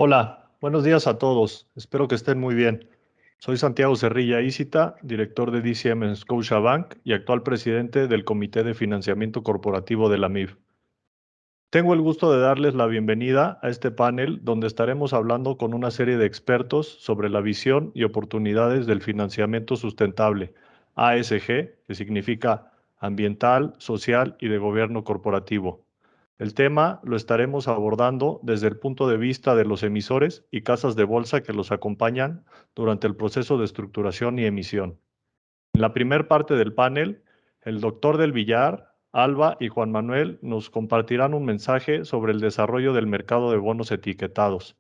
Hola, buenos días a todos. Espero que estén muy bien. Soy Santiago Cerrilla Isita, director de DCM en Scotiabank y actual presidente del Comité de Financiamiento Corporativo de la MIF. Tengo el gusto de darles la bienvenida a este panel donde estaremos hablando con una serie de expertos sobre la visión y oportunidades del financiamiento sustentable, ASG, que significa ambiental, social y de gobierno corporativo. El tema lo estaremos abordando desde el punto de vista de los emisores y casas de bolsa que los acompañan durante el proceso de estructuración y emisión. En la primera parte del panel, el doctor Del Villar, Alba y Juan Manuel nos compartirán un mensaje sobre el desarrollo del mercado de bonos etiquetados.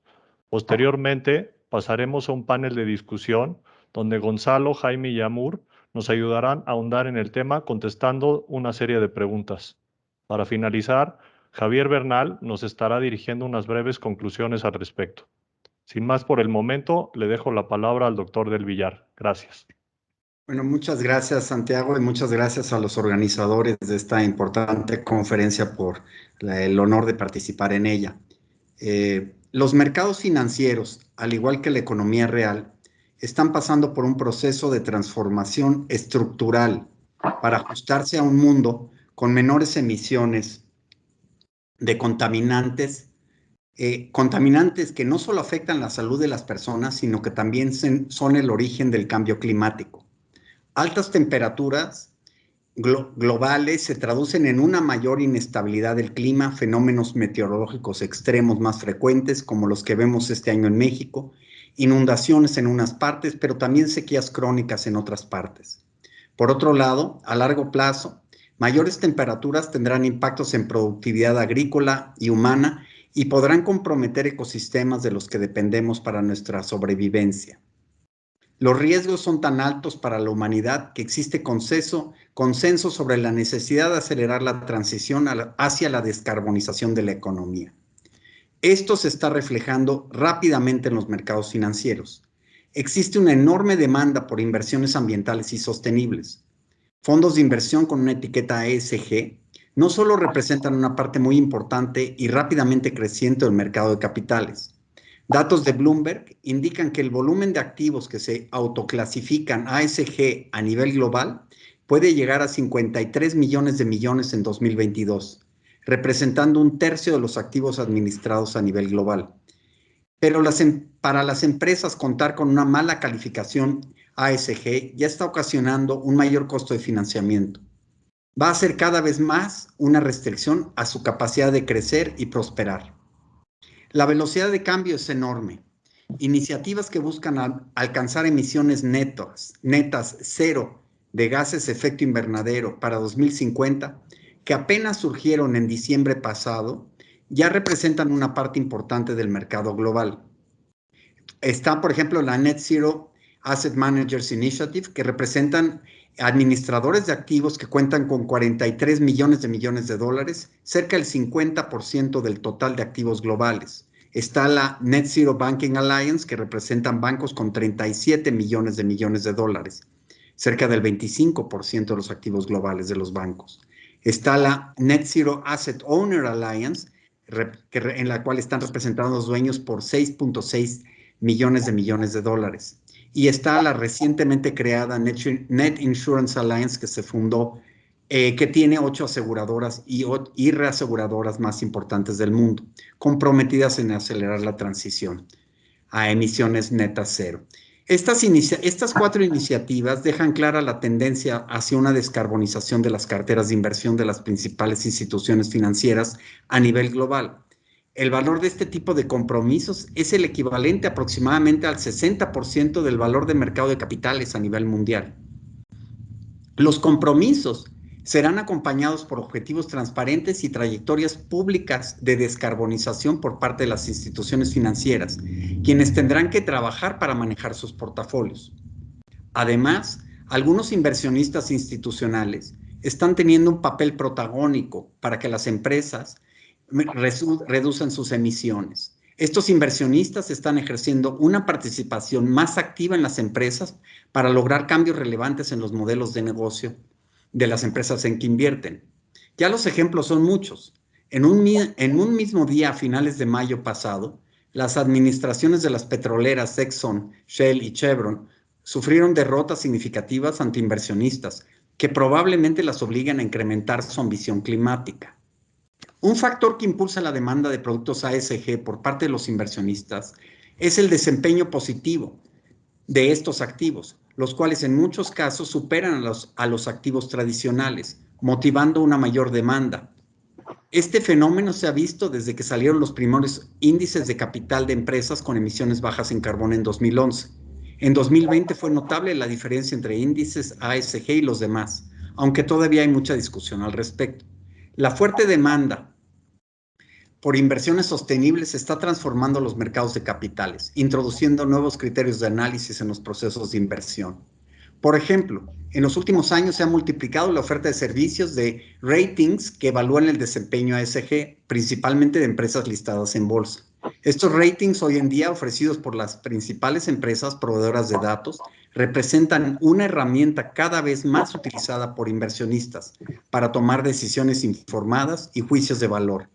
Posteriormente, pasaremos a un panel de discusión donde Gonzalo, Jaime y Amur nos ayudarán a ahondar en el tema contestando una serie de preguntas. Para finalizar, Javier Bernal nos estará dirigiendo unas breves conclusiones al respecto. Sin más por el momento, le dejo la palabra al doctor Del Villar. Gracias. Bueno, muchas gracias, Santiago, y muchas gracias a los organizadores de esta importante conferencia por el honor de participar en ella. Los mercados financieros, al igual que la economía real, están pasando por un proceso de transformación estructural para ajustarse a un mundo con menores emisiones de contaminantes que no solo afectan la salud de las personas, sino que también son el origen del cambio climático. Altas temperaturas globales se traducen en una mayor inestabilidad del clima, fenómenos meteorológicos extremos más frecuentes, como los que vemos este año en México, inundaciones en unas partes, pero también sequías crónicas en otras partes. Por otro lado, a largo plazo, mayores temperaturas tendrán impactos en productividad agrícola y humana y podrán comprometer ecosistemas de los que dependemos para nuestra sobrevivencia. Los riesgos son tan altos para la humanidad que existe consenso sobre la necesidad de acelerar la transición hacia la descarbonización de la economía. Esto se está reflejando rápidamente en los mercados financieros. Existe una enorme demanda por inversiones ambientales y sostenibles. Fondos de inversión con una etiqueta ESG no solo representan una parte muy importante y rápidamente creciente del mercado de capitales. Datos de Bloomberg indican que el volumen de activos que se autoclasifican ASG a nivel global puede llegar a 53 millones de millones en 2022, representando un tercio de los activos administrados a nivel global. Pero para las empresas contar con una mala calificación ASG ya está ocasionando un mayor costo de financiamiento. Va a ser cada vez más una restricción a su capacidad de crecer y prosperar. La velocidad de cambio es enorme. Iniciativas que buscan alcanzar emisiones netas cero de gases de efecto invernadero para 2050, que apenas surgieron en diciembre pasado, ya representan una parte importante del mercado global. Está, por ejemplo, la Net Zero Asset Managers Initiative, que representan administradores de activos que cuentan con 43 millones de dólares, cerca del 50% del total de activos globales. Está la Net Zero Banking Alliance, que representan bancos con 37 millones de dólares, cerca del 25% de los activos globales de los bancos. Está la Net Zero Asset Owner Alliance, en la cual están representados los dueños por 6.6 millones de dólares. Y está la recientemente creada Net Insurance Alliance, que se fundó, que tiene 8 aseguradoras y reaseguradoras más importantes del mundo, comprometidas en acelerar la transición a emisiones netas cero. Estas 4 iniciativas dejan clara la tendencia hacia una descarbonización de las carteras de inversión de las principales instituciones financieras a nivel global. El valor de este tipo de compromisos es el equivalente aproximadamente al 60% del valor de mercado de capitales a nivel mundial. Los compromisos serán acompañados por objetivos transparentes y trayectorias públicas de descarbonización por parte de las instituciones financieras, quienes tendrán que trabajar para manejar sus portafolios. Además, algunos inversionistas institucionales están teniendo un papel protagónico para que las empresas reduzcan sus emisiones. Estos inversionistas están ejerciendo una participación más activa en las empresas para lograr cambios relevantes en los modelos de negocio de las empresas en que invierten. Ya los ejemplos son muchos. En un mismo día, a finales de mayo pasado, Las administraciones de las petroleras Exxon, Shell y Chevron sufrieron derrotas significativas ante inversionistas que probablemente las obligan a incrementar su ambición climática. Un factor que impulsa la demanda de productos ASG por parte de los inversionistas es el desempeño positivo de estos activos, los cuales en muchos casos superan a los activos tradicionales, motivando una mayor demanda. Este fenómeno se ha visto desde que salieron los primeros índices de capital de empresas con emisiones bajas en carbono en 2011. En 2020 fue notable la diferencia entre índices ASG y los demás, aunque todavía hay mucha discusión al respecto. La fuerte demanda por inversiones sostenibles está transformando los mercados de capitales, introduciendo nuevos criterios de análisis en los procesos de inversión. Por ejemplo, en los últimos años se ha multiplicado la oferta de servicios de ratings que evalúan el desempeño ASG, principalmente de empresas listadas en bolsa. Estos ratings hoy en día ofrecidos por las principales empresas proveedoras de datos representan una herramienta cada vez más utilizada por inversionistas para tomar decisiones informadas y juicios de valor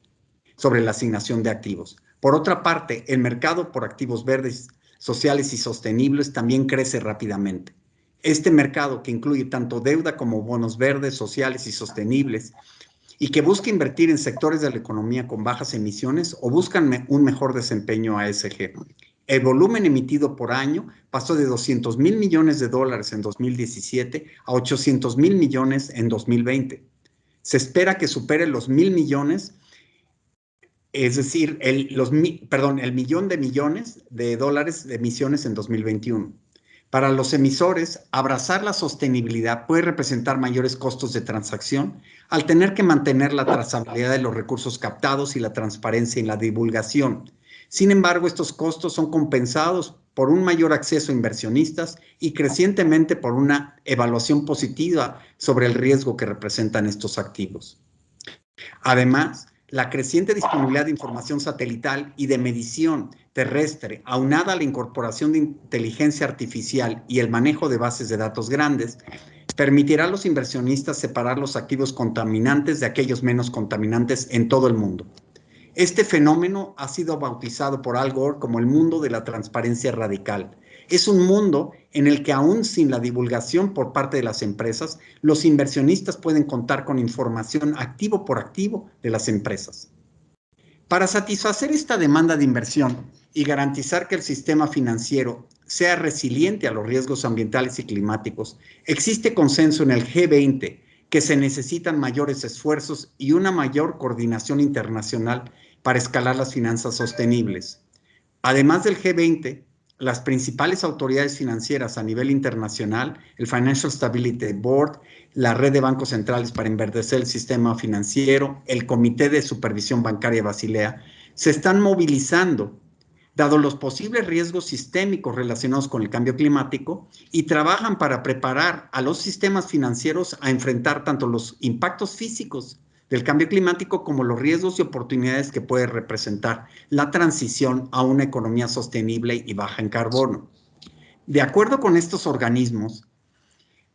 sobre la asignación de activos. Por otra parte, el mercado por activos verdes, sociales y sostenibles también crece rápidamente. Este mercado, que incluye tanto deuda como bonos verdes, sociales y sostenibles, y que busca invertir en sectores de la economía con bajas emisiones o buscan un mejor desempeño ASG. El volumen emitido por año pasó de 200 mil millones de dólares en 2017 a 800 mil millones en 2020. Se espera que supere los 1,000 millones, es decir, el millón de millones de dólares de emisiones en 2021. Para los emisores, abrazar la sostenibilidad puede representar mayores costos de transacción al tener que mantener la trazabilidad de los recursos captados y la transparencia en la divulgación. Sin embargo, estos costos son compensados por un mayor acceso a inversionistas y crecientemente por una evaluación positiva sobre el riesgo que representan estos activos. Además, la creciente disponibilidad de información satelital y de medición terrestre, aunada a la incorporación de inteligencia artificial y el manejo de bases de datos grandes, permitirá a los inversionistas separar los activos contaminantes de aquellos menos contaminantes en todo el mundo. Este fenómeno ha sido bautizado por Al Gore como el mundo de la transparencia radical. Es un mundo en el que aún sin la divulgación por parte de las empresas, los inversionistas pueden contar con información activo por activo de las empresas. Para satisfacer esta demanda de inversión y garantizar que el sistema financiero sea resiliente a los riesgos ambientales y climáticos, existe consenso en el G20 que se necesitan mayores esfuerzos y una mayor coordinación internacional para escalar las finanzas sostenibles. Además del G20, las principales autoridades financieras a nivel internacional, el Financial Stability Board, la Red de Bancos Centrales para Enverdecer el Sistema Financiero, el Comité de Supervisión Bancaria Basilea, se están movilizando, dado los posibles riesgos sistémicos relacionados con el cambio climático, y trabajan para preparar a los sistemas financieros a enfrentar tanto los impactos físicos del cambio climático como los riesgos y oportunidades que puede representar la transición a una economía sostenible y baja en carbono. De acuerdo con estos organismos,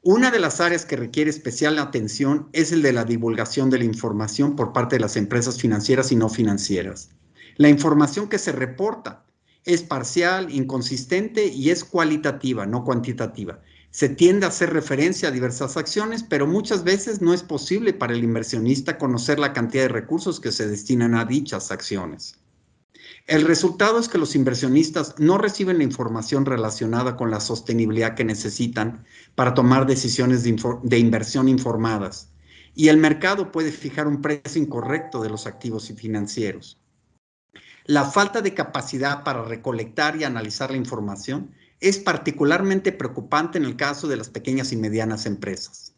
una de las áreas que requiere especial atención es el de la divulgación de la información por parte de las empresas financieras y no financieras. La información que se reporta es parcial, inconsistente y es cualitativa, no cuantitativa. Se tiende a hacer referencia a diversas acciones, pero muchas veces no es posible para el inversionista conocer la cantidad de recursos que se destinan a dichas acciones. El resultado es que los inversionistas no reciben la información relacionada con la sostenibilidad que necesitan para tomar decisiones de inversión informadas, y el mercado puede fijar un precio incorrecto de los activos financieros. La falta de capacidad para recolectar y analizar la información es particularmente preocupante en el caso de las pequeñas y medianas empresas.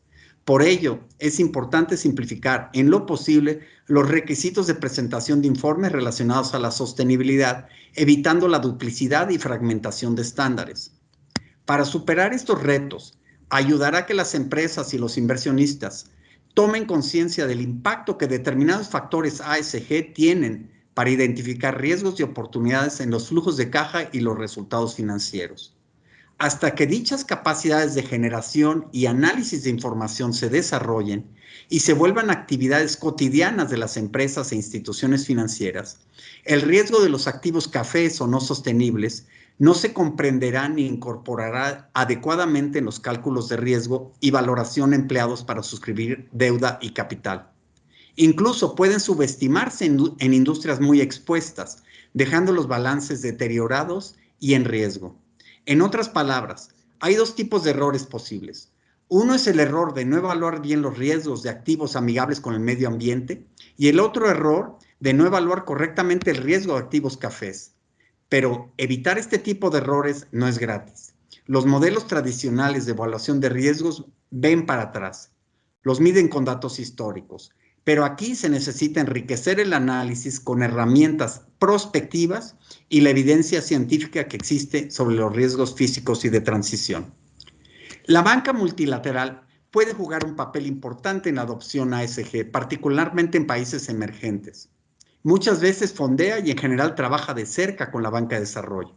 Por ello, es importante simplificar en lo posible los requisitos de presentación de informes relacionados a la sostenibilidad, evitando la duplicidad y fragmentación de estándares. Para superar estos retos, ayudará a que las empresas y los inversionistas tomen conciencia del impacto que determinados factores ASG tienen para identificar riesgos y oportunidades en los flujos de caja y los resultados financieros. hasta que dichas capacidades de generación y análisis de información se desarrollen y se vuelvan actividades cotidianas de las empresas e instituciones financieras, el riesgo de los activos cafés o no sostenibles no se comprenderá ni incorporará adecuadamente en los cálculos de riesgo y valoración empleados para suscribir deuda y capital. Incluso pueden subestimarse en industrias muy expuestas, dejando los balances deteriorados y en riesgo. En otras palabras, hay dos tipos de errores posibles. Uno es el error de no evaluar bien los riesgos de activos amigables con el medio ambiente y el otro error de no evaluar correctamente el riesgo de activos cafés. Pero evitar este tipo de errores no es gratis. Los modelos tradicionales de evaluación de riesgos ven para atrás. Los miden con datos históricos. Pero aquí se necesita enriquecer el análisis con herramientas prospectivas y la evidencia científica que existe sobre los riesgos físicos y de transición. La banca multilateral puede jugar un papel importante en la adopción ASG, particularmente en países emergentes. Muchas veces fondea y en general trabaja de cerca con la banca de desarrollo.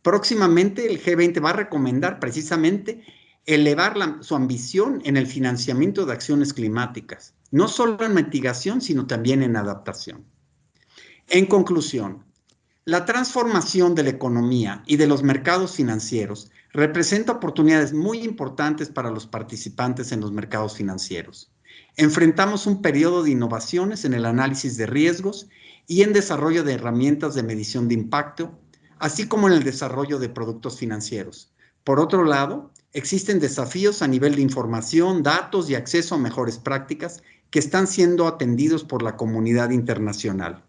Próximamente el G20 va a recomendar precisamente elevar su ambición en el financiamiento de acciones climáticas, no solo en mitigación, sino también en adaptación. En conclusión, la transformación de la economía y de los mercados financieros representa oportunidades muy importantes para los participantes en los mercados financieros. Enfrentamos un periodo de innovaciones en el análisis de riesgos y en desarrollo de herramientas de medición de impacto, así como en el desarrollo de productos financieros. Por otro lado, existen desafíos a nivel de información, datos y acceso a mejores prácticas que están siendo atendidos por la comunidad internacional.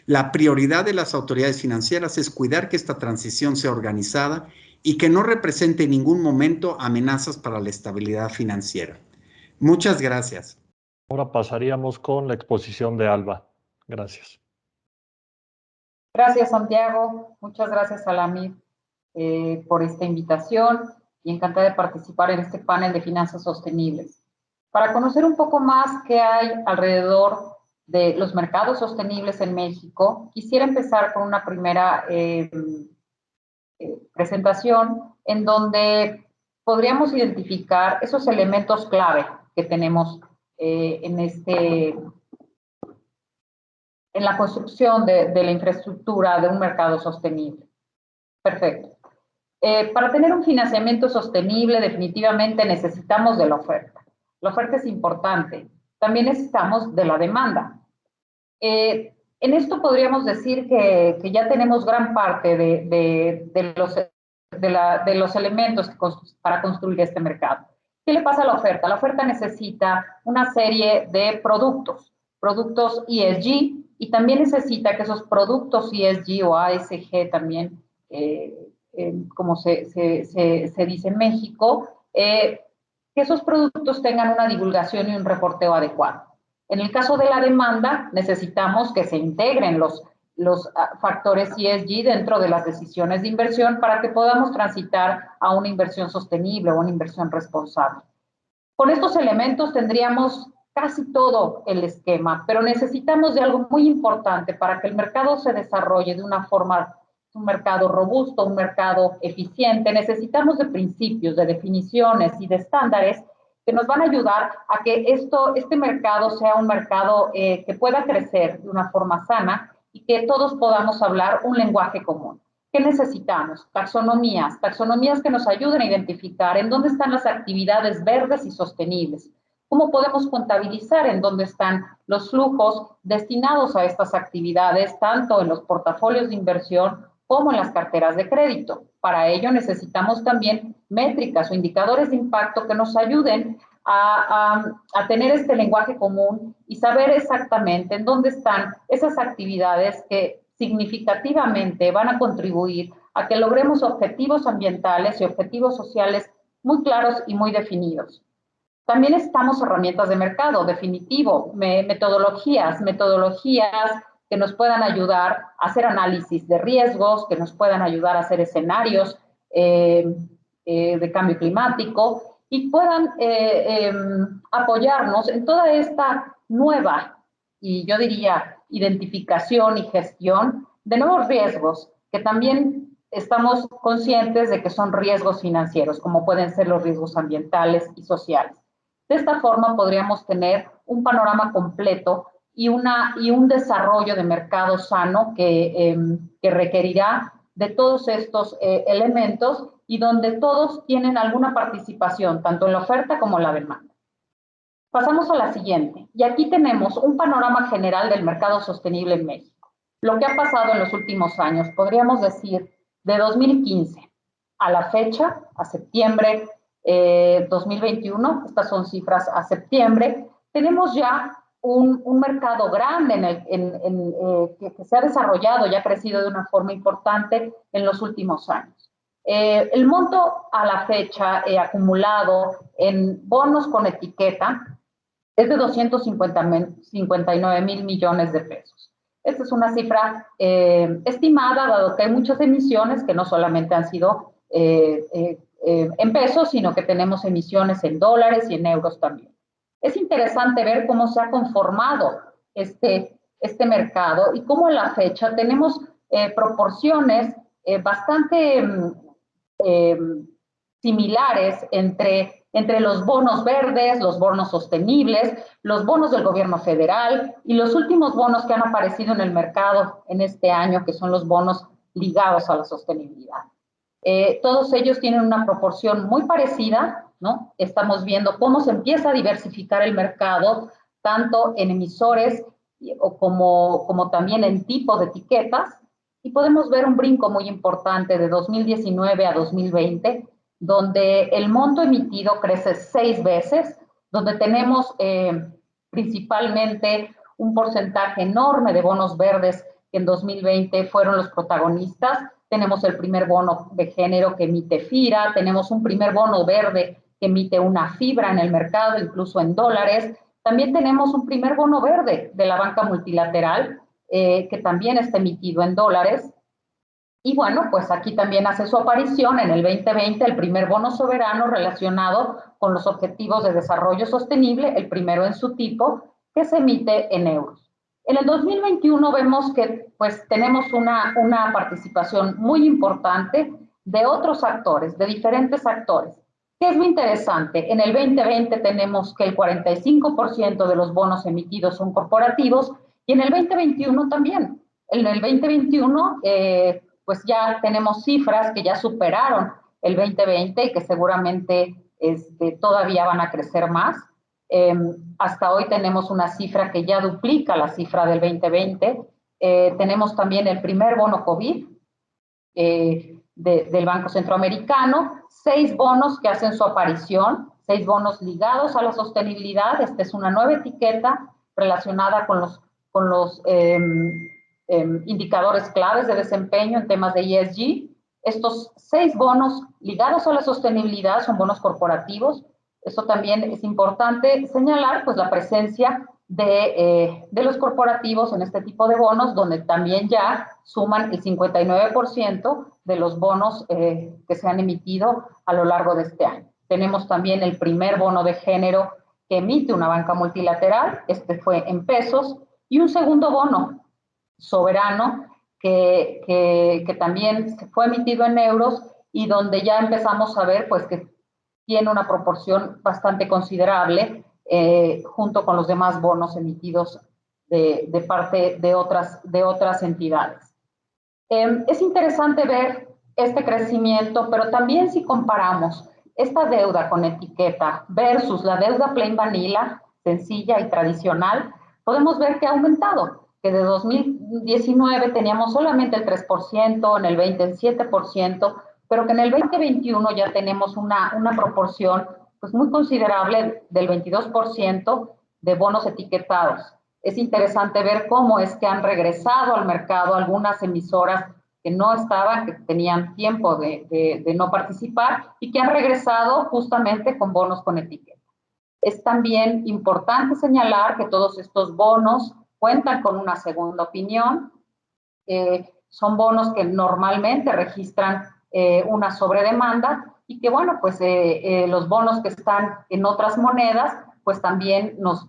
La prioridad de las autoridades financieras es cuidar que esta transición sea organizada y que no represente en ningún momento amenazas para la estabilidad financiera. Muchas gracias. Ahora pasaríamos con la exposición de Alba. Gracias. Gracias, Santiago. Muchas gracias a la MIB por esta invitación y encantada de participar en este panel de finanzas sostenibles. Para conocer un poco más qué hay alrededor de los mercados sostenibles en México, quisiera empezar con una primera presentación en donde podríamos identificar esos elementos clave que tenemos en la construcción de la infraestructura de un mercado sostenible. Perfecto. Para tener un financiamiento sostenible, definitivamente necesitamos de la oferta. La oferta es importante. También necesitamos de la demanda. En esto podríamos decir que ya tenemos gran parte de los elementos para construir este mercado. ¿Qué le pasa a la oferta? La oferta necesita una serie de productos ESG, y también necesita que esos productos ESG o ASG también, como se dice en México, que esos productos tengan una divulgación y un reporteo adecuado. En el caso de la demanda, necesitamos que se integren los factores ESG dentro de las decisiones de inversión para que podamos transitar a una inversión sostenible o una inversión responsable. Con estos elementos tendríamos casi todo el esquema, pero necesitamos de algo muy importante para que el mercado se desarrolle de una forma, un mercado robusto, un mercado eficiente. Necesitamos de principios, de definiciones y de estándares que nos van a ayudar a que este mercado sea un mercado que pueda crecer de una forma sana y que todos podamos hablar un lenguaje común. ¿Qué necesitamos? Taxonomías que nos ayuden a identificar en dónde están las actividades verdes y sostenibles. ¿Cómo podemos contabilizar en dónde están los flujos destinados a estas actividades, tanto en los portafolios de inversión como en las carteras de crédito? Para ello necesitamos también métricas o indicadores de impacto que nos ayuden a tener este lenguaje común y saber exactamente en dónde están esas actividades que significativamente van a contribuir a que logremos objetivos ambientales y objetivos sociales muy claros y muy definidos. También necesitamos herramientas de mercado, definitivo, metodologías que nos puedan ayudar a hacer análisis de riesgos, que nos puedan ayudar a hacer escenarios de cambio climático y puedan apoyarnos en toda esta nueva, y yo diría, identificación y gestión de nuevos riesgos que también estamos conscientes de que son riesgos financieros, como pueden ser los riesgos ambientales y sociales. De esta forma podríamos tener un panorama completo y un desarrollo de mercado sano que requerirá de todos estos elementos y donde todos tienen alguna participación, tanto en la oferta como en la demanda. Pasamos a la siguiente, y aquí tenemos un panorama general del mercado sostenible en México. Lo que ha pasado en los últimos años, podríamos decir, de 2015 a la fecha, a septiembre 2021, estas son cifras a septiembre, tenemos ya un mercado grande que se ha desarrollado y ha crecido de una forma importante en los últimos años. El monto a la fecha acumulado en bonos con etiqueta es de 259 mil millones de pesos. Esta es una cifra estimada, dado que hay muchas emisiones que no solamente han sido en pesos, sino que tenemos emisiones en dólares y en euros también. Es interesante ver cómo se ha conformado este mercado y cómo a la fecha tenemos proporciones bastante similares entre los bonos verdes, los bonos sostenibles, los bonos del gobierno federal y los últimos bonos que han aparecido en el mercado en este año, que son los bonos ligados a la sostenibilidad. Todos ellos tienen una proporción muy parecida, ¿no? Estamos viendo cómo se empieza a diversificar el mercado, tanto en emisores como también en tipo de etiquetas, y podemos ver un brinco muy importante de 2019 a 2020, donde el monto emitido crece 6 veces, donde tenemos principalmente un porcentaje enorme de bonos verdes que en 2020 fueron los protagonistas. Tenemos el primer bono de género que emite FIRA, tenemos un primer bono verde que emite una fibra en el mercado, incluso en dólares. También tenemos un primer bono verde de la banca multilateral, que también está emitido en dólares. Y bueno, pues aquí también hace su aparición en el 2020 el primer bono soberano relacionado con los objetivos de desarrollo sostenible, el primero en su tipo, que se emite en euros. En el 2021 vemos que pues tenemos una participación muy importante de otros actores, de diferentes actores. ¿Qué es lo interesante? En el 2020 tenemos que el 45% de los bonos emitidos son corporativos y en el 2021 también. En el 2021 pues ya tenemos cifras que ya superaron el 2020 y que seguramente todavía van a crecer más. Hasta hoy tenemos una cifra que ya duplica la cifra del 2020. Tenemos también el primer bono COVID del Banco Centroamericano, 6 bonos que hacen su aparición, 6 bonos ligados a la sostenibilidad. Esta es una nueva etiqueta relacionada con los indicadores claves de desempeño en temas de ESG. Estos 6 bonos ligados a la sostenibilidad son bonos corporativos. Esto también es importante señalar, pues la presencia de los corporativos en este tipo de bonos, donde también ya suman el 59% de los bonos que se han emitido a lo largo de este año. Tenemos también el primer bono de género que emite una banca multilateral, este fue en pesos, y un segundo bono soberano que también fue emitido en euros y donde ya empezamos a ver pues que tiene una proporción bastante considerable junto con los demás bonos emitidos de parte de otras entidades. Es interesante ver este crecimiento, pero también si comparamos esta deuda con etiqueta versus la deuda plain vanilla, sencilla y tradicional, podemos ver que ha aumentado, que de 2019 teníamos solamente el 3%, en el 20 el 7%, pero que en el 2021 ya tenemos una proporción pues muy considerable del 22% de bonos etiquetados. Es interesante ver cómo es que han regresado al mercado algunas emisoras que no estaban, que tenían tiempo de no participar y que han regresado justamente con bonos con etiqueta. Es también importante señalar que todos estos bonos cuentan con una segunda opinión. Son bonos que normalmente registran una sobredemanda y que, bueno, pues los bonos que están en otras monedas, pues también nos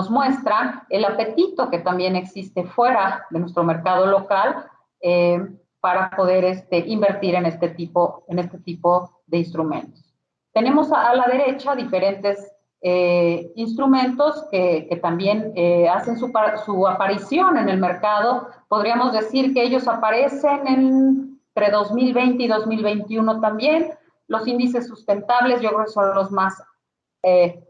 muestran el apetito que también existe fuera de nuestro mercado local para poder invertir en este tipo de instrumentos. Tenemos a la derecha diferentes instrumentos que también hacen su aparición en el mercado. Podríamos decir que ellos aparecen entre 2020 y 2021 también. Los índices sustentables yo creo que son los más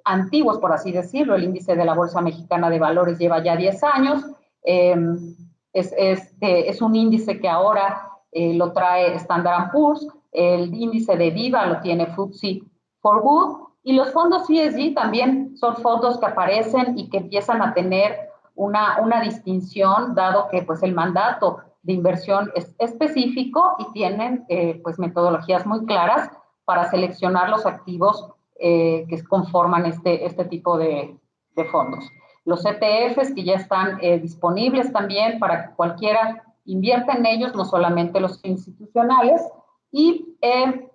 antiguos, por así decirlo. El índice de la Bolsa Mexicana de Valores lleva ya 10 años. Es un índice que ahora lo trae Standard & Poor's. El índice de Viva lo tiene FTSE4Good. Y los fondos ESG también son fondos que aparecen y que empiezan a tener una distinción, dado que pues, el mandato de inversión es específico y tienen pues, metodologías muy claras para seleccionar los activos que conforman este tipo de fondos. Los ETFs que ya están disponibles también para que cualquiera invierta en ellos, no solamente los institucionales, y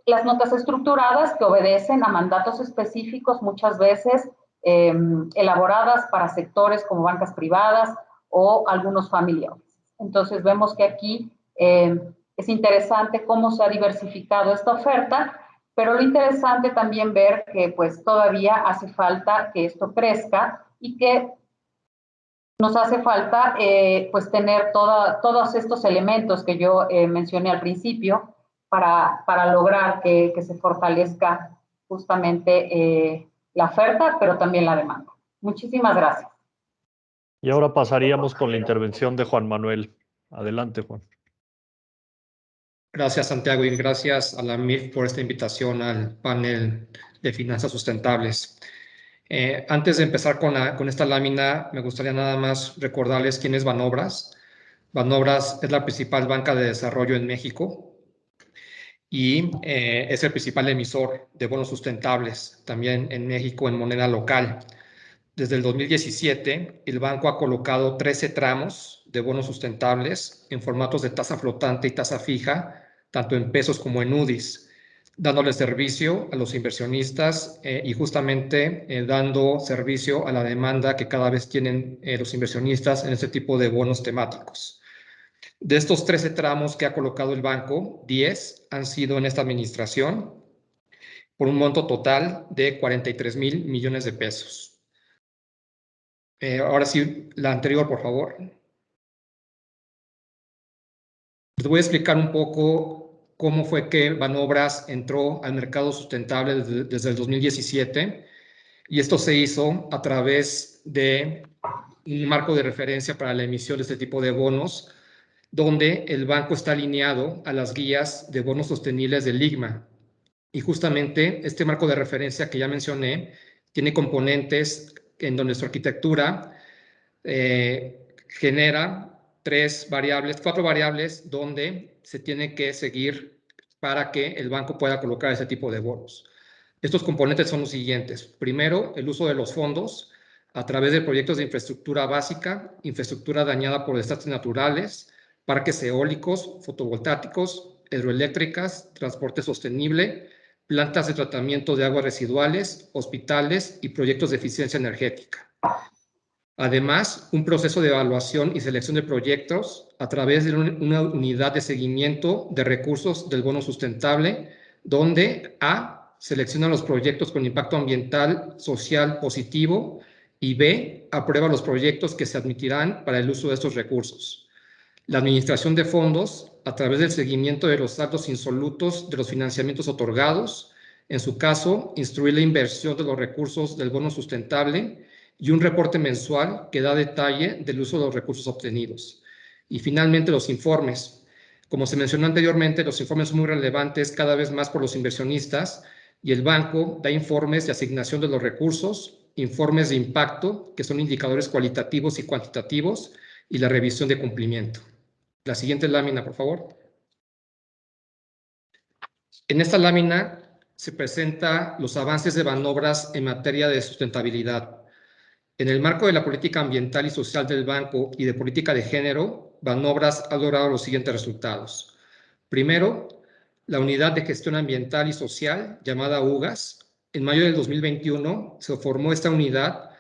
las notas estructuradas que obedecen a mandatos específicos, muchas veces elaboradas para sectores como bancas privadas o algunos family offices. Entonces vemos que aquí es interesante cómo se ha diversificado esta oferta, pero lo interesante también ver que pues todavía hace falta que esto crezca y que nos hace falta pues tener todos estos elementos que yo mencioné al principio para lograr que se fortalezca justamente la oferta, pero también la demanda. Muchísimas gracias. Y ahora pasaríamos con la intervención de Juan Manuel. Adelante, Juan. Gracias, Santiago, y gracias a la MIF por esta invitación al panel de finanzas sustentables. Antes de empezar con esta lámina, me gustaría nada más recordarles quién es Banobras. Banobras es la principal banca de desarrollo en México y es el principal emisor de bonos sustentables, también en México en moneda local. Desde el 2017, el banco ha colocado 13 tramos de bonos sustentables en formatos de tasa flotante y tasa fija, tanto en pesos como en UDIs, dándole servicio a los inversionistas y justamente dando servicio a la demanda que cada vez tienen los inversionistas en este tipo de bonos temáticos. De estos 13 tramos que ha colocado el banco, 10 han sido en esta administración por un monto total de 43,000 millones de pesos. Ahora sí, la anterior, por favor. Les voy a explicar un poco cómo fue que Banobras entró al mercado sustentable desde el 2017. Y esto se hizo a través de un marco de referencia para la emisión de este tipo de bonos, donde el banco está alineado a las guías de bonos sostenibles del IGMA. Y justamente este marco de referencia que ya mencioné tiene componentes en donde su arquitectura genera cuatro variables donde se tiene que seguir para que el banco pueda colocar ese tipo de bonos. Estos componentes son los siguientes. Primero, el uso de los fondos a través de proyectos de infraestructura básica, infraestructura dañada por desastres naturales, parques eólicos, fotovoltaicos, hidroeléctricas, transporte sostenible, plantas de tratamiento de aguas residuales, hospitales y proyectos de eficiencia energética. Además, un proceso de evaluación y selección de proyectos a través de una unidad de seguimiento de recursos del bono sustentable, donde A, selecciona los proyectos con impacto ambiental, social positivo, y B, aprueba los proyectos que se admitirán para el uso de estos recursos. La administración de fondos, a través del seguimiento de los saldos insolutos de los financiamientos otorgados, en su caso, instruir la inversión de los recursos del bono sustentable, y un reporte mensual que da detalle del uso de los recursos obtenidos. Y finalmente los informes. Como se mencionó anteriormente, los informes son muy relevantes cada vez más por los inversionistas y el banco da informes de asignación de los recursos, informes de impacto, que son indicadores cualitativos y cuantitativos, y la revisión de cumplimiento. La siguiente lámina, por favor. En esta lámina se presenta los avances de Banobras en materia de sustentabilidad. En el marco de la política ambiental y social del banco y de política de género, Banobras ha logrado los siguientes resultados. Primero, la Unidad de Gestión Ambiental y Social, llamada UGAS. En mayo del 2021 se formó esta unidad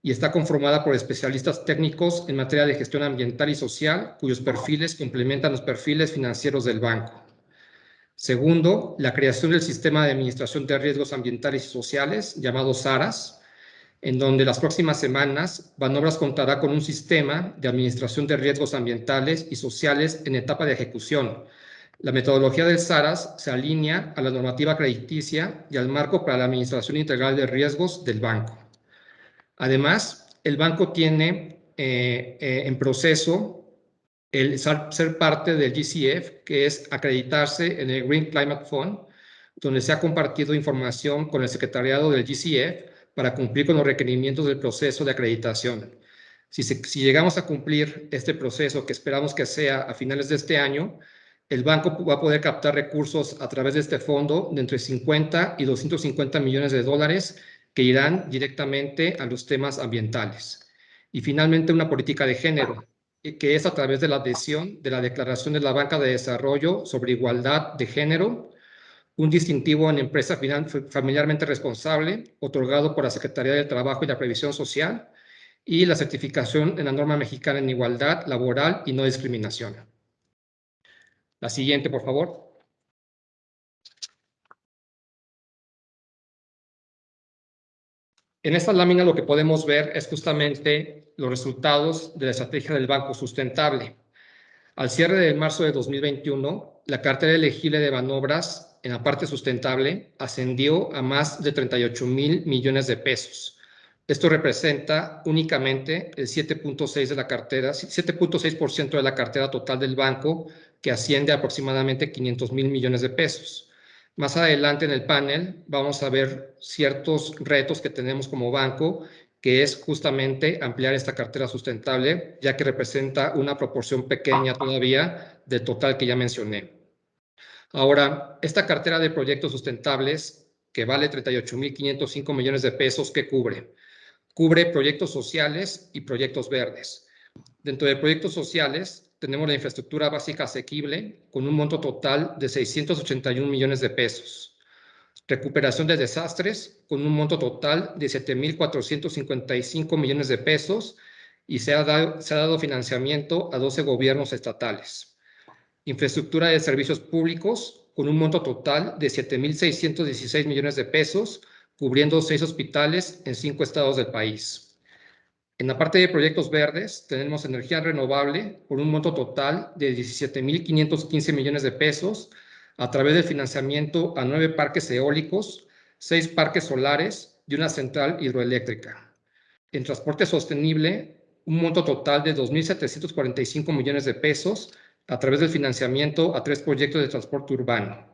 y está conformada por especialistas técnicos en materia de gestión ambiental y social, cuyos perfiles complementan los perfiles financieros del banco. Segundo, la creación del Sistema de Administración de Riesgos Ambientales y Sociales, llamado SARAS, en donde las próximas semanas Banobras contará con un sistema de administración de riesgos ambientales y sociales en etapa de ejecución. La metodología del SARAS se alinea a la normativa crediticia y al marco para la administración integral de riesgos del banco. Además, el banco tiene en proceso el ser parte del GCF, que es acreditarse en el Green Climate Fund, donde se ha compartido información con el secretariado del GCF para cumplir con los requerimientos del proceso de acreditación. Si llegamos a cumplir este proceso, que esperamos que sea a finales de este año, el banco va a poder captar recursos a través de este fondo de entre 50 y 250 millones de dólares que irán directamente a los temas ambientales. Y finalmente, una política de género, que es a través de la adhesión de la Declaración de la Banca de Desarrollo sobre Igualdad de Género, un distintivo en empresa familiarmente responsable, otorgado por la Secretaría del Trabajo y la Previsión Social, y la certificación en la norma mexicana en igualdad laboral y no discriminación. La siguiente, por favor. En esta lámina lo que podemos ver es justamente los resultados de la estrategia del Banco Sustentable. Al cierre de marzo de 2021, la cartera elegible de Banobras en la parte sustentable ascendió a más de 38,000 millones de pesos. Esto representa únicamente el 7.6% de la cartera, 7.6% de la cartera total del banco, que asciende a aproximadamente 500,000 millones de pesos. Más adelante en el panel vamos a ver ciertos retos que tenemos como banco, que es justamente ampliar esta cartera sustentable, ya que representa una proporción pequeña todavía del total que ya mencioné. Ahora, esta cartera de proyectos sustentables, que vale 38,505 millones de pesos, ¿qué cubre? Cubre proyectos sociales y proyectos verdes. Dentro de proyectos sociales, tenemos la infraestructura básica asequible con un monto total de 681 millones de pesos. Recuperación de desastres con un monto total de 7,455 millones de pesos y se ha dado financiamiento a 12 gobiernos estatales. Infraestructura de servicios públicos con un monto total de 7,616 millones de pesos, cubriendo 6 hospitales en 5 estados del país. En la parte de proyectos verdes, tenemos energía renovable por un monto total de 17,515 millones de pesos a través del financiamiento a 9 parques eólicos, 6 parques solares y una central hidroeléctrica. En transporte sostenible, un monto total de 2,745 millones de pesos a través del financiamiento a 3 proyectos de transporte urbano.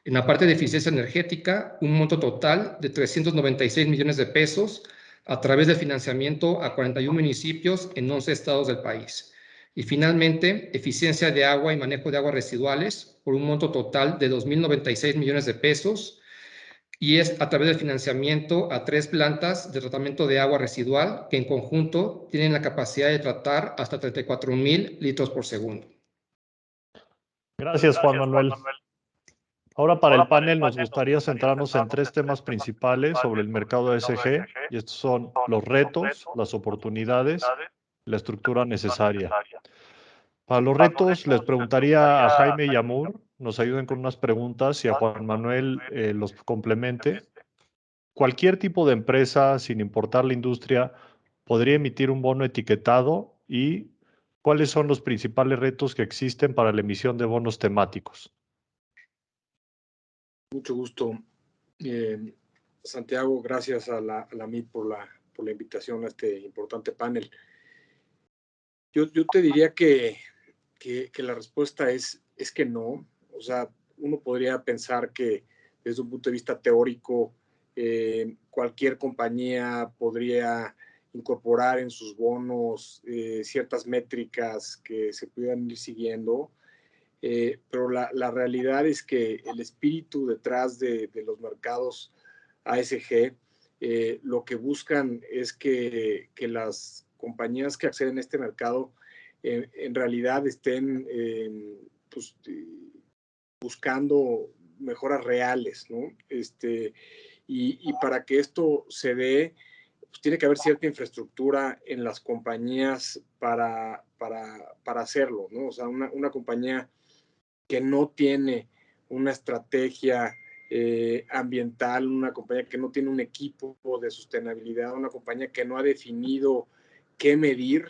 En la parte de eficiencia energética, un monto total de 396 millones de pesos a través del financiamiento a 41 municipios en 11 estados del país. Y finalmente, eficiencia de agua y manejo de aguas residuales por un monto total de 2,096 millones de pesos, y es a través del financiamiento a 3 plantas de tratamiento de agua residual que en conjunto tienen la capacidad de tratar hasta 34,000 litros por segundo. Gracias, Juan Manuel. Ahora para el panel nos gustaría centrarnos en 3 temas principales sobre el mercado ESG, y estos son los retos, las oportunidades y la estructura necesaria. Para los retos les preguntaría a Jaime y a Moore, nos ayuden con unas preguntas y a Juan Manuel los complemente. Cualquier tipo de empresa, sin importar la industria, podría emitir un bono etiquetado, y ¿cuáles son los principales retos que existen para la emisión de bonos temáticos? Mucho gusto. Santiago, gracias a la MIT por la invitación a este importante panel. Yo te diría que la respuesta es que no. O sea, uno podría pensar que desde un punto de vista teórico, cualquier compañía podría incorporar en sus bonos ciertas métricas que se pudieran ir siguiendo. Pero la realidad es que el espíritu detrás de los mercados ASG, lo que buscan es que las compañías que acceden a este mercado en realidad estén pues, buscando mejoras reales, ¿no? Y para que esto se dé, pues tiene que haber cierta infraestructura en las compañías para hacerlo, ¿no? O sea, una compañía que no tiene una estrategia ambiental, una compañía que no tiene un equipo de sustentabilidad, una compañía que no ha definido qué medir,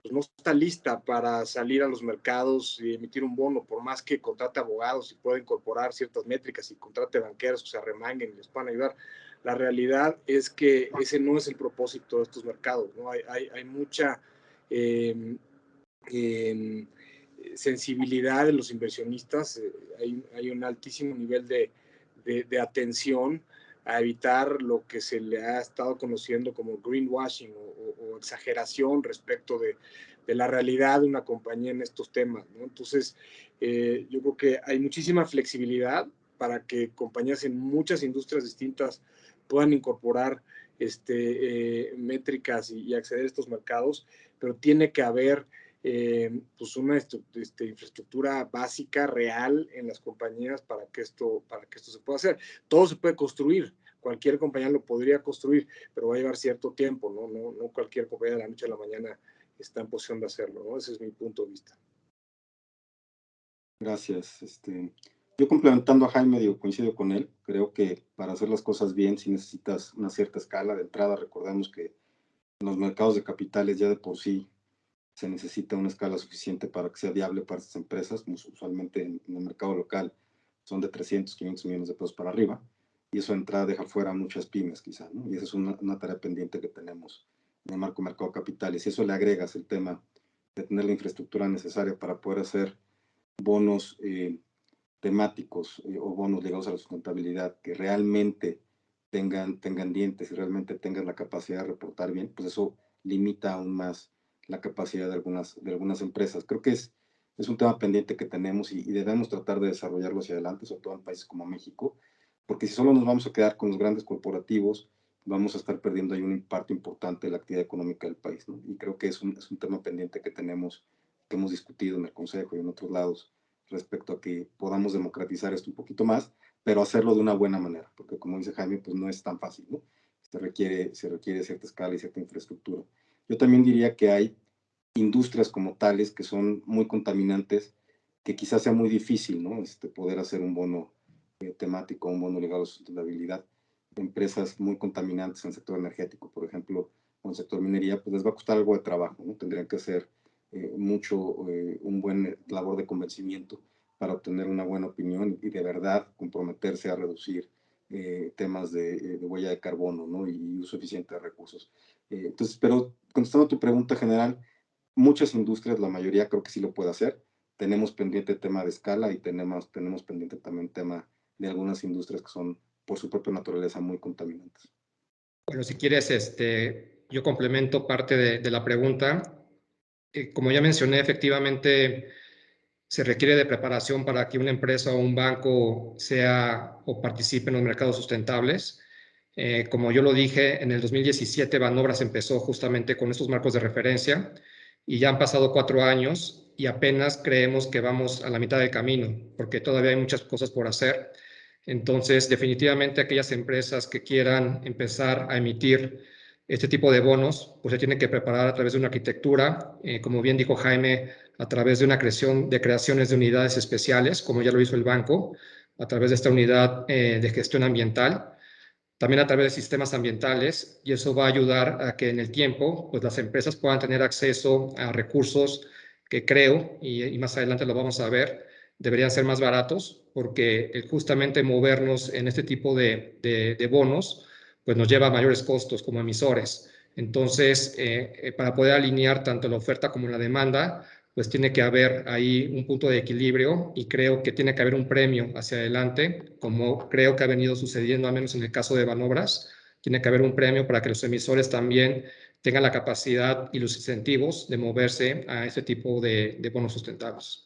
pues no está lista para salir a los mercados y emitir un bono, por más que contrate abogados y pueda incorporar ciertas métricas y contrate banqueros que se arremanguen y les puedan ayudar. La realidad es que ese no es el propósito de estos mercados, ¿no? Hay mucha sensibilidad de los inversionistas, hay un altísimo nivel de atención a evitar lo que se le ha estado conociendo como greenwashing o exageración respecto de la realidad de una compañía en estos temas, ¿no? Entonces, yo creo que hay muchísima flexibilidad para que compañías en muchas industrias distintas puedan incorporar métricas y acceder a estos mercados, pero tiene que haber pues una infraestructura básica, real en las compañías para que esto se pueda hacer. Todo se puede construir, cualquier compañía lo podría construir, pero va a llevar cierto tiempo, no cualquier compañía de la noche a la mañana está en posición de hacerlo, ¿no? Ese es mi punto de vista. Gracias. Yo complementando a Jaime, coincido con él. Creo que para hacer las cosas bien sí necesitas una cierta escala. De entrada, recordemos que en los mercados de capitales ya de por sí se necesita una escala suficiente para que sea viable para estas empresas. Usualmente en el mercado local son de 300, 500 millones de pesos para arriba. Y eso de entrada deja fuera muchas pymes quizá, ¿no? Y esa es una tarea pendiente que tenemos en el marco mercado de capitales. Y eso le agregas el tema de tener la infraestructura necesaria para poder hacer bonos temáticos o bonos ligados a la sustentabilidad que realmente tengan dientes y realmente tengan la capacidad de reportar bien, pues eso limita aún más la capacidad de algunas empresas. Creo que es un tema pendiente que tenemos y debemos tratar de desarrollarlo hacia adelante, sobre todo en países como México, porque si solo nos vamos a quedar con los grandes corporativos, vamos a estar perdiendo ahí una parte importante de la actividad económica del país, ¿no? Y creo que es un tema pendiente que tenemos, que hemos discutido en el Consejo y en otros lados, respecto a que podamos democratizar esto un poquito más, pero hacerlo de una buena manera, porque como dice Jaime, pues no es tan fácil, ¿no? Se requiere cierta escala y cierta infraestructura. Yo también diría que hay industrias como tales que son muy contaminantes, que quizás sea muy difícil, ¿no? Poder hacer un bono temático, un bono ligado a la sustentabilidad. Empresas muy contaminantes en el sector energético, por ejemplo, o en el sector minería, pues les va a costar algo de trabajo, ¿no? Tendrían que hacer un buen labor de convencimiento para obtener una buena opinión y de verdad comprometerse a reducir temas de huella de carbono, ¿no? Y uso eficiente de recursos. Entonces, pero contestando a tu pregunta general, muchas industrias, la mayoría creo que sí lo puede hacer. Tenemos pendiente el tema de escala y tenemos pendiente también el tema de algunas industrias que son por su propia naturaleza muy contaminantes. Bueno, si quieres, yo complemento parte de la pregunta. Como ya mencioné, efectivamente se requiere de preparación para que una empresa o un banco sea o participe en los mercados sustentables. Como yo lo dije, en el 2017 Banobras empezó justamente con estos marcos de referencia y ya han pasado 4 años y apenas creemos que vamos a la mitad del camino, porque todavía hay muchas cosas por hacer. Entonces, definitivamente aquellas empresas que quieran empezar a emitir este tipo de bonos, pues se tienen que preparar a través de una arquitectura, como bien dijo Jaime, a través de una creaciones de unidades especiales, como ya lo hizo el banco, a través de esta unidad de gestión ambiental, también a través de sistemas ambientales, y eso va a ayudar a que en el tiempo pues las empresas puedan tener acceso a recursos que creo, y más adelante lo vamos a ver, deberían ser más baratos, porque justamente movernos en este tipo de bonos pues nos lleva a mayores costos como emisores. Entonces, para poder alinear tanto la oferta como la demanda, pues tiene que haber ahí un punto de equilibrio y creo que tiene que haber un premio hacia adelante, como creo que ha venido sucediendo, al menos en el caso de Banobras. Tiene que haber un premio para que los emisores también tengan la capacidad y los incentivos de moverse a este tipo de bonos sustentables.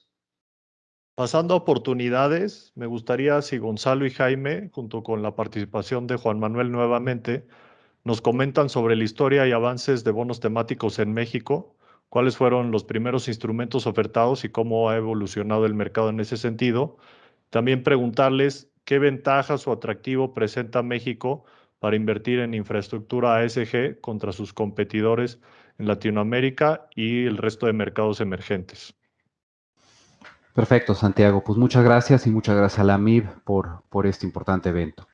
Pasando a oportunidades, me gustaría si Gonzalo y Jaime, junto con la participación de Juan Manuel nuevamente, nos comentan sobre la historia y avances de bonos temáticos en México, cuáles fueron los primeros instrumentos ofertados y cómo ha evolucionado el mercado en ese sentido. También preguntarles qué ventajas o atractivo presenta México para invertir en infraestructura ASG contra sus competidores en Latinoamérica y el resto de mercados emergentes. Perfecto, Santiago. Pues muchas gracias y muchas gracias a la MIB por este importante evento.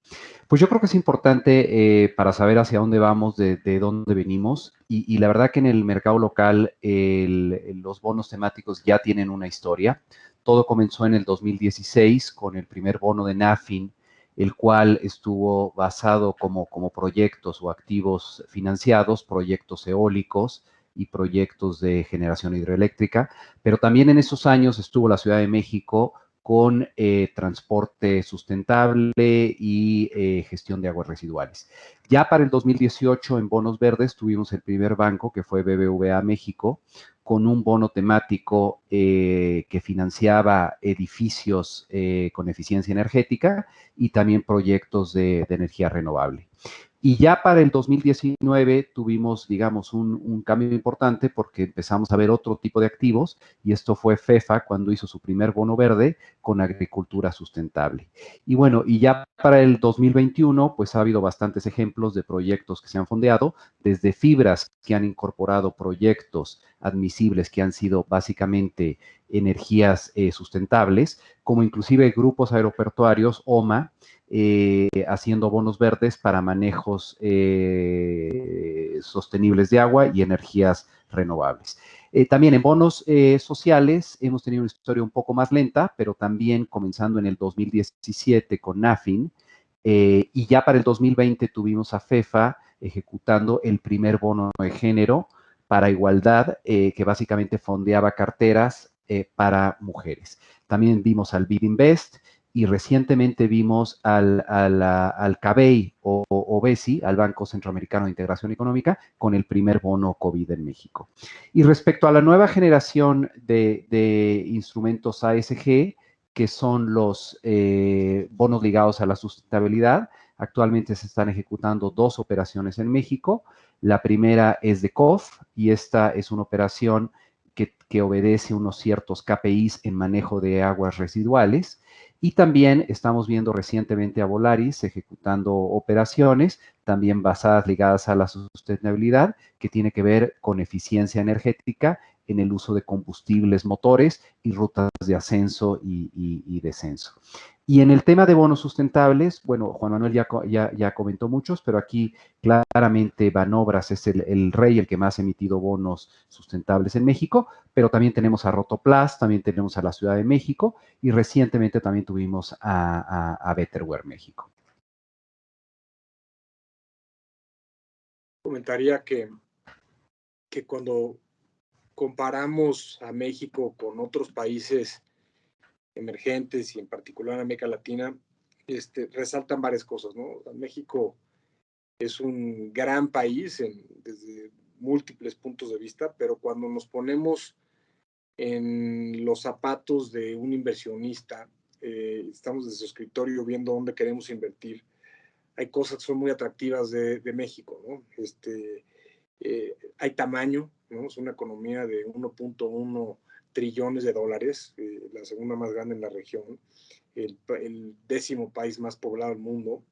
Pues yo creo que es importante para saber hacia dónde vamos, de dónde venimos. Y la verdad que en el mercado local los bonos temáticos ya tienen una historia. Todo comenzó en el 2016 con el primer bono de NAFIN, el cual estuvo basado como proyectos o activos financiados, proyectos eólicos y proyectos de generación hidroeléctrica. Pero también en esos años estuvo la Ciudad de México con transporte sustentable y gestión de aguas residuales. Ya para el 2018, en bonos verdes, tuvimos el primer banco, que fue BBVA México, con un bono temático que financiaba edificios con eficiencia energética y también proyectos de energía renovable. Y ya para el 2019 tuvimos, digamos, un cambio importante porque empezamos a ver otro tipo de activos y esto fue FEFA cuando hizo su primer bono verde con agricultura sustentable. Y bueno, y ya para el 2021, pues ha habido bastantes ejemplos de proyectos que se han fondeado, desde fibras que han incorporado proyectos admisibles que han sido básicamente energías sustentables, como inclusive grupos aeroportuarios, OMA, haciendo bonos verdes para manejos sostenibles de agua y energías renovables. También en bonos sociales hemos tenido una historia un poco más lenta, pero también comenzando en el 2017 con NAFIN, y ya para el 2020 tuvimos a FEFA ejecutando el primer bono de género para igualdad, que básicamente fondeaba carteras para mujeres. También vimos al BID Invest y recientemente vimos al CABEI o BESI, al Banco Centroamericano de Integración Económica, con el primer bono COVID en México. Y respecto a la nueva generación de instrumentos ASG, que son los bonos ligados a la sustentabilidad, actualmente se están ejecutando 2 operaciones en México. La primera es de COF y esta es una operación que obedece unos ciertos KPIs en manejo de aguas residuales. Y también estamos viendo recientemente a Volaris ejecutando operaciones también basadas, ligadas a la sustentabilidad, que tiene que ver con eficiencia energética en el uso de combustibles motores y rutas de ascenso y descenso. Y en el tema de bonos sustentables, bueno, Juan Manuel ya comentó muchos, pero aquí claramente Banobras es el rey, el que más ha emitido bonos sustentables en México, pero también tenemos a Rotoplas, también tenemos a la Ciudad de México y recientemente también tuvimos a Betterware México. Comentaría que cuando comparamos a México con otros países emergentes y en particular América Latina, resaltan varias cosas, ¿no? México es un gran país desde múltiples puntos de vista, pero cuando nos ponemos en los zapatos de un inversionista, estamos desde su escritorio viendo dónde queremos invertir, hay cosas que son muy atractivas de México, ¿no? Hay tamaño, ¿no? Es una economía de 1.1 trillones de dólares, la segunda más grande en la región, el 10º país más poblado del mundo.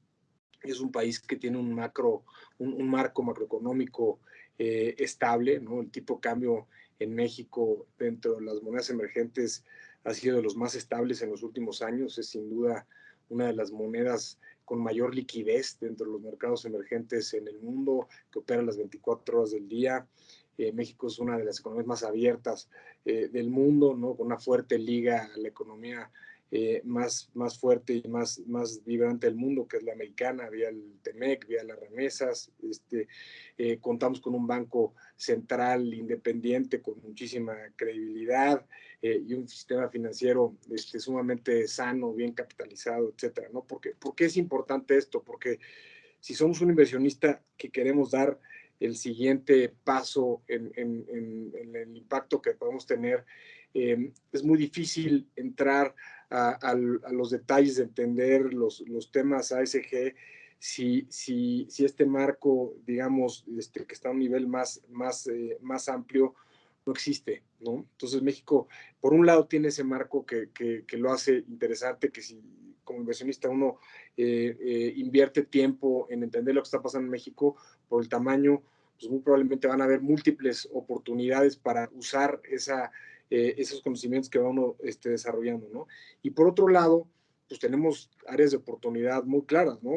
Es un país que tiene un marco macroeconómico estable, ¿no? El tipo de cambio en México, dentro de las monedas emergentes, ha sido de los más estables en los últimos años. Es sin duda una de las monedas con mayor liquidez dentro de los mercados emergentes en el mundo, que opera las 24 horas del día. México es una de las economías más abiertas del mundo, ¿no? Con una fuerte liga a la economía más fuerte y más vibrante del mundo, que es la americana, vía el TEMEC, vía las remesas. Contamos con un banco central independiente con muchísima credibilidad y un sistema financiero sumamente sano, bien capitalizado, etcétera, ¿no? ¿Por qué es importante esto? Porque si somos un inversionista que queremos dar el siguiente paso en el impacto que podemos tener, es muy difícil entrar a los detalles de entender los temas ASG si este marco, digamos, que está a un nivel más amplio, no existe, ¿no? Entonces México, por un lado, tiene ese marco que lo hace interesante, que si como inversionista uno invierte tiempo en entender lo que está pasando en México, por el tamaño, pues muy probablemente van a haber múltiples oportunidades para usar esos conocimientos que va uno desarrollando, ¿no? Y por otro lado, pues tenemos áreas de oportunidad muy claras, ¿no?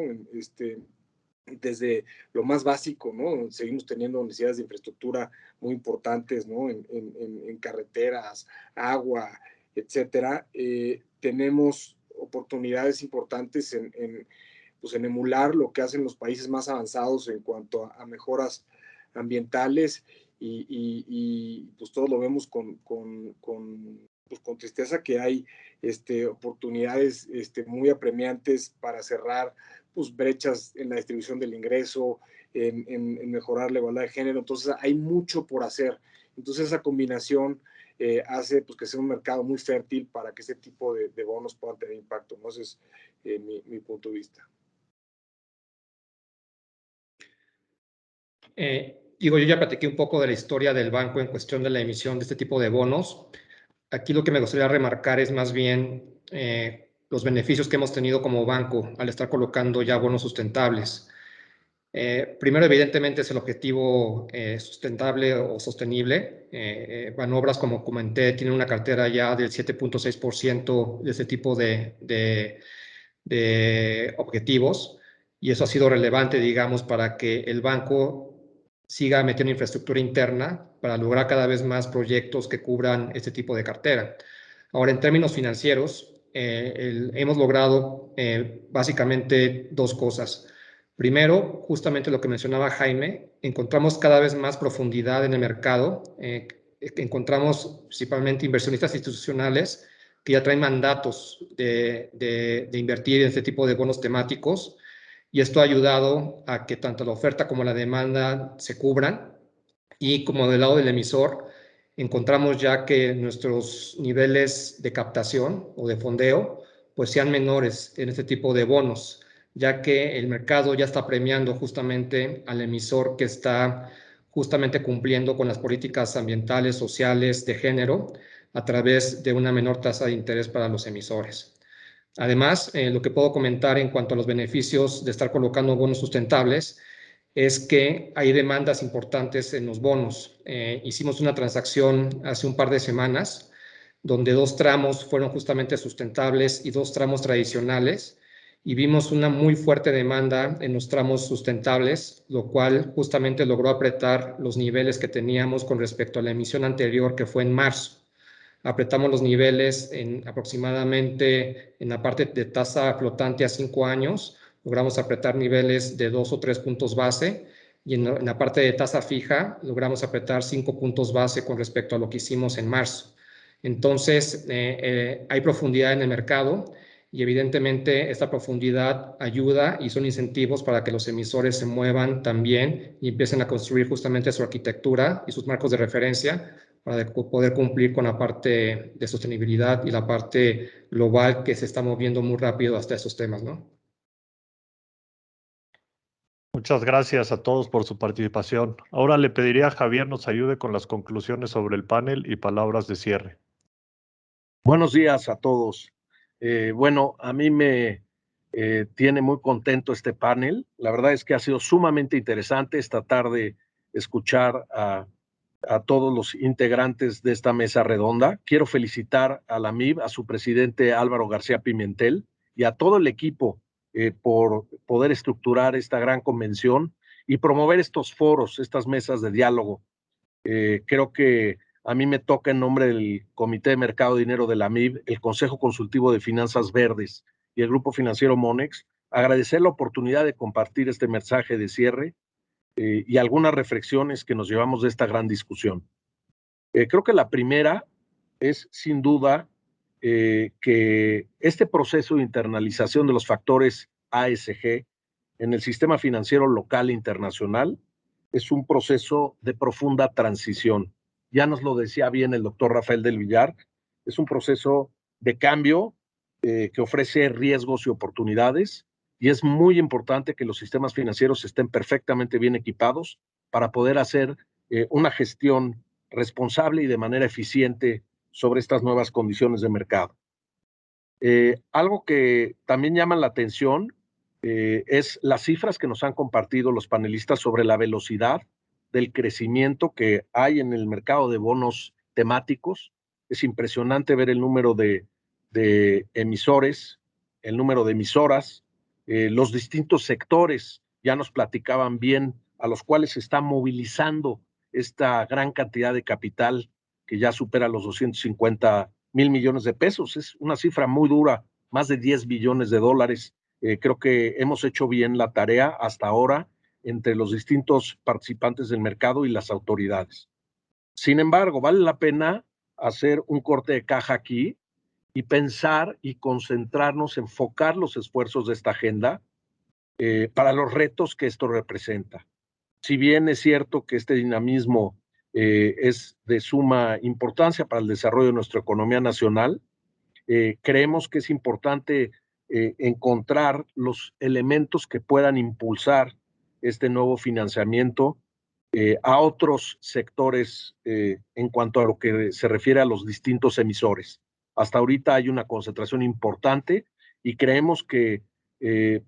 Desde lo más básico, ¿no? Seguimos teniendo necesidades de infraestructura muy importantes, ¿no? En carreteras, agua, etcétera. Tenemos oportunidades importantes pues en emular lo que hacen los países más avanzados en cuanto a mejoras ambientales y pues todos lo vemos pues con tristeza que hay oportunidades muy apremiantes para cerrar pues, brechas en la distribución del ingreso, en mejorar la igualdad de género. Entonces hay mucho por hacer. Entonces esa combinación hace pues, que sea un mercado muy fértil para que ese tipo de bonos puedan tener impacto, ¿no? Ese es mi punto de vista. Yo ya platiqué un poco de la historia del banco en cuestión de la emisión de este tipo de bonos. Aquí lo que me gustaría remarcar es más bien los beneficios que hemos tenido como banco al estar colocando ya bonos sustentables. Primero, evidentemente, es el objetivo sustentable o sostenible. Banobras, como comenté, tiene una cartera ya del 7.6% de este tipo de objetivos, y eso ha sido relevante, digamos, para que el banco siga metiendo infraestructura interna para lograr cada vez más proyectos que cubran este tipo de cartera. Ahora, en términos financieros, hemos logrado básicamente dos cosas. Primero, justamente lo que mencionaba Jaime, encontramos cada vez más profundidad en el mercado. Encontramos principalmente inversionistas institucionales que ya traen mandatos de invertir en este tipo de bonos temáticos, y esto ha ayudado a que tanto la oferta como la demanda se cubran, y como del lado del emisor encontramos ya que nuestros niveles de captación o de fondeo pues sean menores en este tipo de bonos, ya que el mercado ya está premiando justamente al emisor que está justamente cumpliendo con las políticas ambientales, sociales, de género, a través de una menor tasa de interés para los emisores. Además, lo que puedo comentar en cuanto a los beneficios de estar colocando bonos sustentables es que hay demandas importantes en los bonos. Hicimos una transacción hace un par de semanas donde 2 tramos fueron justamente sustentables y 2 tramos tradicionales, y vimos una muy fuerte demanda en los tramos sustentables, lo cual justamente logró apretar los niveles que teníamos con respecto a la emisión anterior, que fue en marzo. Apretamos los niveles en aproximadamente en la parte de tasa flotante a 5 años, logramos apretar niveles de 2 o 3 puntos base, y en la parte de tasa fija logramos apretar 5 puntos base con respecto a lo que hicimos en marzo. Entonces, hay profundidad en el mercado, y evidentemente esta profundidad ayuda y son incentivos para que los emisores se muevan también y empiecen a construir justamente su arquitectura y sus marcos de referencia para poder cumplir con la parte de sostenibilidad y la parte global que se está moviendo muy rápido hasta esos temas, ¿no? Muchas gracias a todos por su participación. Ahora le pediría a Javier nos ayude con las conclusiones sobre el panel y palabras de cierre. Buenos días a todos. Bueno, a mí me tiene muy contento este panel. La verdad es que ha sido sumamente interesante esta tarde escuchar a todos los integrantes de esta mesa redonda. Quiero felicitar a la MIB, a su presidente Álvaro García Pimentel y a todo el equipo por poder estructurar esta gran convención y promover estos foros, estas mesas de diálogo. Creo que a mí me toca en nombre del Comité de Mercado de Dinero de la MIB, el Consejo Consultivo de Finanzas Verdes y el Grupo Financiero Monex, agradecer la oportunidad de compartir este mensaje de cierre y algunas reflexiones que nos llevamos de esta gran discusión. Creo que la primera es, sin duda, que este proceso de internalización de los factores ASG en el sistema financiero local e internacional es un proceso de profunda transición. Ya nos lo decía bien el doctor Rafael del Villar, es un proceso de cambio que ofrece riesgos y oportunidades, y es muy importante que los sistemas financieros estén perfectamente bien equipados para poder hacer una gestión responsable y de manera eficiente sobre estas nuevas condiciones de mercado. Algo que también llama la atención es las cifras que nos han compartido los panelistas sobre la velocidad del crecimiento que hay en el mercado de bonos temáticos. Es impresionante ver el número de emisores, el número de emisoras, los distintos sectores, ya nos platicaban bien, a los cuales se está movilizando esta gran cantidad de capital que ya supera los 250,000 millones de pesos. Es una cifra muy dura, más de 10 billones de dólares. Creo que hemos hecho bien la tarea hasta ahora entre los distintos participantes del mercado y las autoridades. Sin embargo, vale la pena hacer un corte de caja aquí y pensar y concentrarnos, enfocar los esfuerzos de esta agenda para los retos que esto representa. Si bien es cierto que este dinamismo es de suma importancia para el desarrollo de nuestra economía nacional, creemos que es importante encontrar los elementos que puedan impulsar este nuevo financiamiento a otros sectores en cuanto a lo que se refiere a los distintos emisores. Hasta ahorita hay una concentración importante y creemos que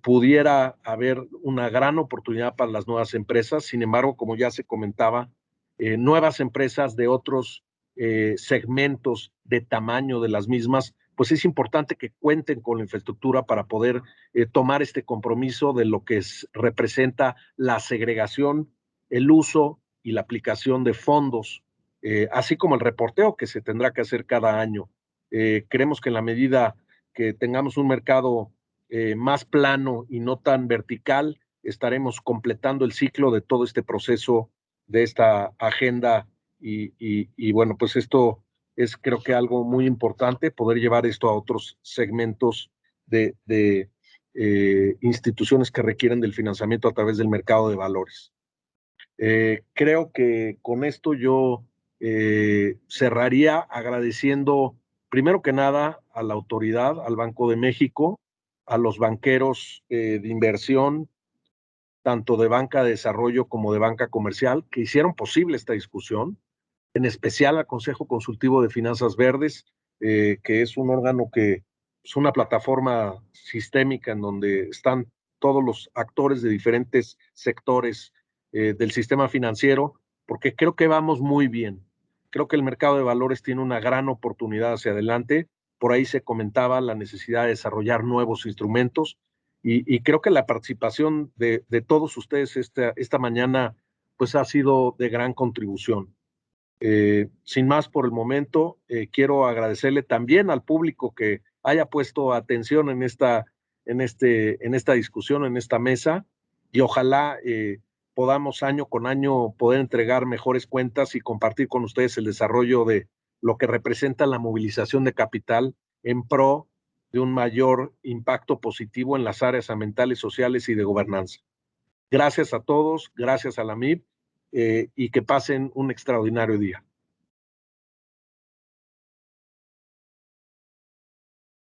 pudiera haber una gran oportunidad para las nuevas empresas. Sin embargo, como ya se comentaba, nuevas empresas de otros segmentos de tamaño de las mismas, pues es importante que cuenten con la infraestructura para poder tomar este compromiso de lo que representa la segregación, el uso y la aplicación de fondos, así como el reporteo que se tendrá que hacer cada año. Creemos que en la medida que tengamos un mercado más plano y no tan vertical, estaremos completando el ciclo de todo este proceso, de esta agenda y bueno, pues esto es creo que algo muy importante, poder llevar esto a otros segmentos de instituciones que requieren del financiamiento a través del mercado de valores. Creo que con esto yo cerraría agradeciendo primero que nada a la autoridad, al Banco de México, a los banqueros de inversión, tanto de banca de desarrollo como de banca comercial, que hicieron posible esta discusión, en especial al Consejo Consultivo de Finanzas Verdes, que es un órgano que es una plataforma sistémica en donde están todos los actores de diferentes sectores del sistema financiero, porque creo que vamos muy bien. Creo que el mercado de valores tiene una gran oportunidad hacia adelante. Por ahí se comentaba la necesidad de desarrollar nuevos instrumentos y creo que la participación de todos ustedes esta mañana pues ha sido de gran contribución. Sin más por el momento, quiero agradecerle también al público que haya puesto atención en esta discusión, en esta mesa, y ojalá podamos año con año poder entregar mejores cuentas y compartir con ustedes el desarrollo de lo que representa la movilización de capital en pro de un mayor impacto positivo en las áreas ambientales, sociales y de gobernanza. Gracias a todos, gracias a la MIB y que pasen un extraordinario día.